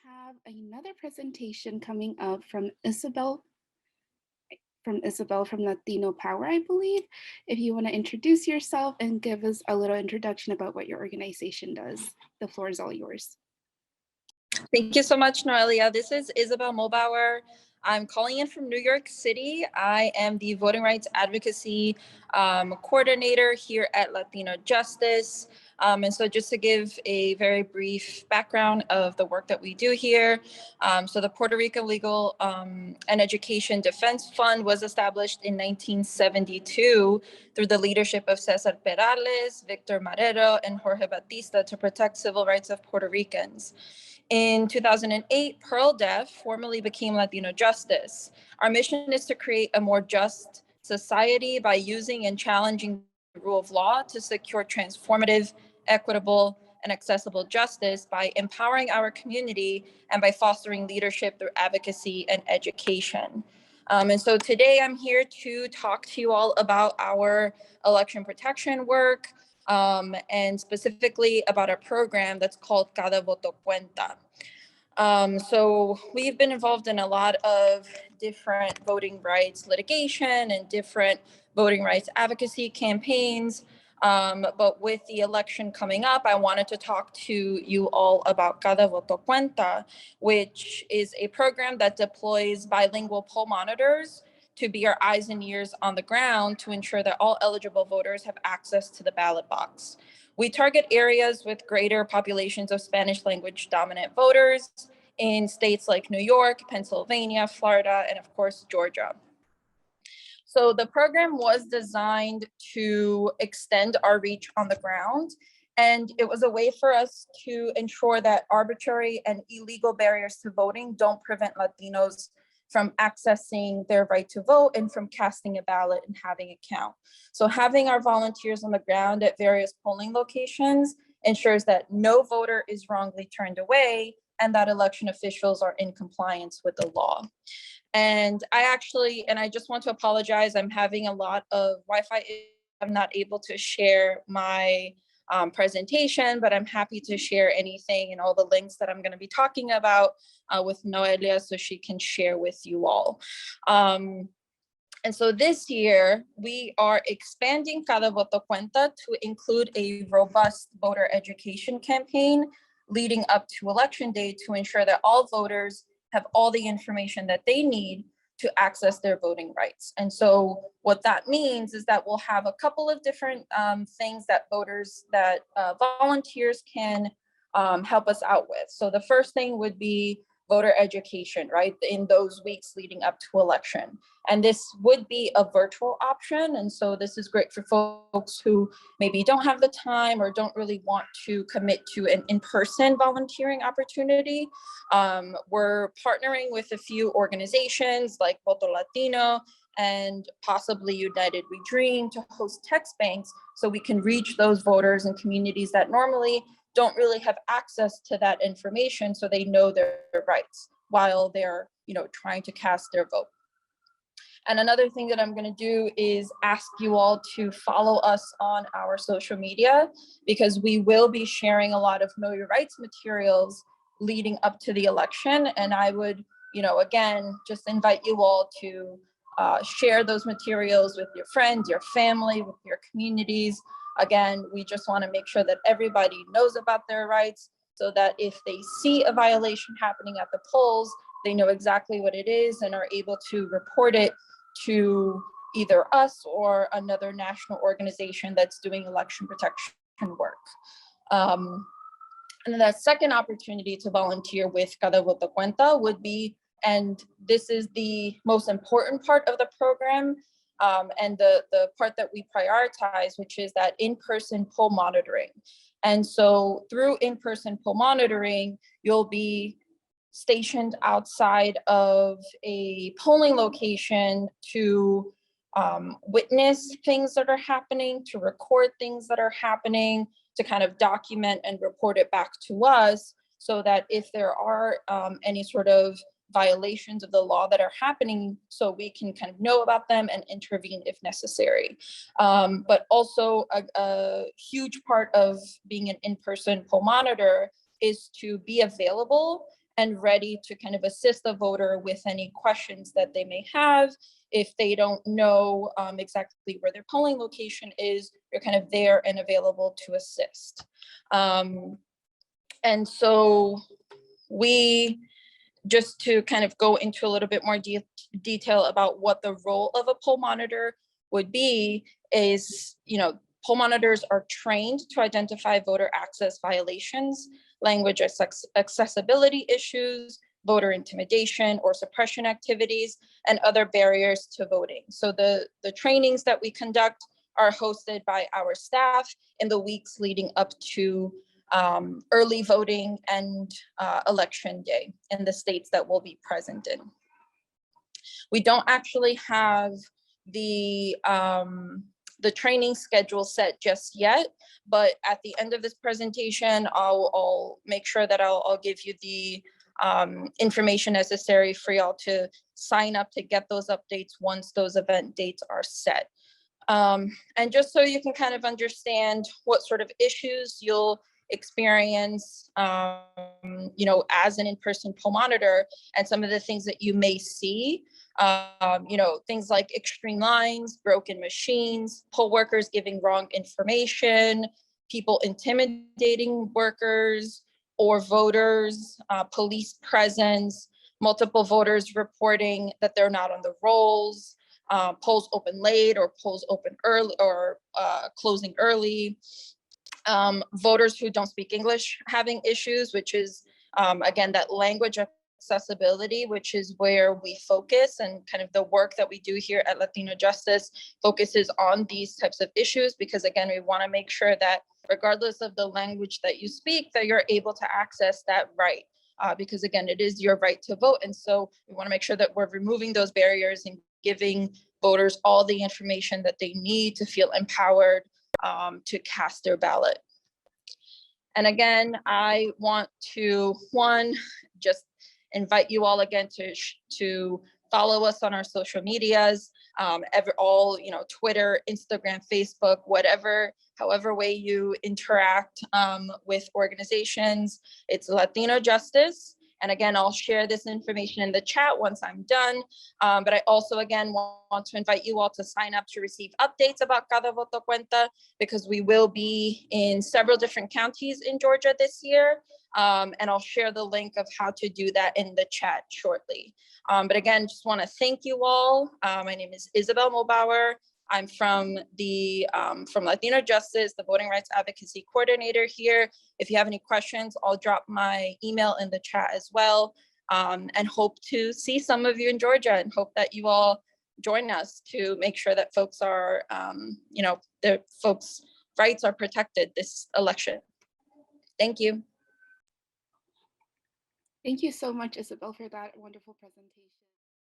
have another presentation coming up from Isabel from Latino Power, I believe. If you want to introduce yourself and give us a little introduction about what your organization does, the floor is all yours. Thank you so much, Noelia. This is Isabel Mulbauer. I'm calling in from New York City. I am the voting rights advocacy coordinator here at Latino Justice. And so just to give a very brief background of the work that we do here. So the Puerto Rico Legal and Education Defense Fund was established in 1972 through the leadership of Cesar Perales, Victor Marrero, and Jorge Batista to protect civil rights of Puerto Ricans. In 2008, Pearl Deaf formally became Latino Justice. Our mission is to create a more just society by using and challenging the rule of law to secure transformative, equitable, and accessible justice by empowering our community and by fostering leadership through advocacy and education. And so today I'm here to talk to you all about our election protection work, and specifically about a program that's called Cada, Voto, Cuenta. So we've been involved in a lot of different voting rights litigation and different voting rights advocacy campaigns. But with the election coming up, I wanted to talk to you all about Cada, Voto, Cuenta, which is a program that deploys bilingual poll monitors to be our eyes and ears on the ground to ensure that all eligible voters have access to the ballot box. We target areas with greater populations of Spanish language dominant voters in states like New York, Pennsylvania, Florida, and of course, Georgia. So the program was designed to extend our reach on the ground, and it was a way for us to ensure that arbitrary and illegal barriers to voting don't prevent Latinos from accessing their right to vote and from casting a ballot and having a count. So having our volunteers on the ground at various polling locations ensures that no voter is wrongly turned away and that election officials are in compliance with the law. And I just want to apologize. I'm having a lot of Wi-Fi. I'm not able to share my presentation, but I'm happy to share anything and all the links that I'm going to be talking about with Noelia so she can share with you all. And so this year, we are expanding Cada, Voto, Cuenta to include a robust voter education campaign leading up to Election Day to ensure that all voters have all the information that they need to access their voting rights. And so what that means is that we'll have a couple of different things that volunteers can help us out with. So the first thing would be voter education, right, in those weeks leading up to election. And this would be a virtual option. And so this is great for folks who maybe don't have the time or don't really want to commit to an in-person volunteering opportunity. We're partnering with a few organizations like Voto Latino and possibly United We Dream to host text banks so we can reach those voters and communities that normally don't really have access to that information so they know their rights while they're trying to cast their vote. And another thing that I'm going to do is ask you all to follow us on our social media, because we will be sharing a lot of Know Your Rights materials leading up to the election. And I would, again, just invite you all to share those materials with your friends, your family, with your communities. Again, we just want to make sure that everybody knows about their rights so that if they see a violation happening at the polls, they know exactly what it is and are able to report it to either us or another national organization that's doing election protection work. And then that second opportunity to volunteer with Cada, Voto, Cuenta would be, and this is the most important part of the program, and the part that we prioritize, which is that in-person poll monitoring. And so through in-person poll monitoring, you'll be stationed outside of a polling location to witness things that are happening, to record things that are happening, to kind of document and report it back to us so that if there are any sort of violations of the law that are happening, so we can kind of know about them and intervene if necessary. But also a huge part of being an in-person poll monitor is to be available and ready to kind of assist the voter with any questions that they may have. If they don't know exactly where their polling location is, you're kind of there and available to assist. And so we, just to kind of go into a little bit more detail about what the role of a poll monitor would be is, poll monitors are trained to identify voter access violations, language accessibility issues, voter intimidation or suppression activities, and other barriers to voting. So the trainings that we conduct are hosted by our staff in the weeks leading up to early voting and election day in the states that we'll be present in. We don't actually have the training schedule set just yet, but at the end of this presentation, I'll make sure that I'll give you the information necessary for y'all to sign up to get those updates once those event dates are set. And just so you can kind of understand what sort of issues you'll experience, as an in-person poll monitor, and some of the things that you may see, things like extreme lines, broken machines, poll workers giving wrong information, people intimidating workers or voters, police presence, multiple voters reporting that they're not on the rolls, polls open late or polls open early or closing early, voters who don't speak English having issues, which is, again, that language accessibility, which is where we focus, and kind of the work that we do here at Latino Justice focuses on these types of issues, because again, we want to make sure that regardless of the language that you speak, that you're able to access that right. Because again, it is your right to vote. And so we want to make sure that we're removing those barriers and giving voters all the information that they need to feel empowered to cast their ballot. And again, I want to, just invite you all again to follow us on our social medias, Twitter, Instagram, Facebook, however way you interact with organizations. It's Latino Justice. And again, I'll share this information in the chat once I'm done. But I also, again, want to invite you all to sign up to receive updates about Cada, Voto, Cuenta, because we will be in several different counties in Georgia this year. And I'll share the link of how to do that in the chat shortly. But again, just want to thank you all. My name is Isabel Mulbauer. I'm from Latino Justice, the Voting Rights Advocacy Coordinator here. If you have any questions, I'll drop my email in the chat as well, and hope to see some of you in Georgia, and hope that you all join us to make sure that folks are, their folks' rights are protected this election. Thank you. Thank you so much, Isabel, for that wonderful presentation.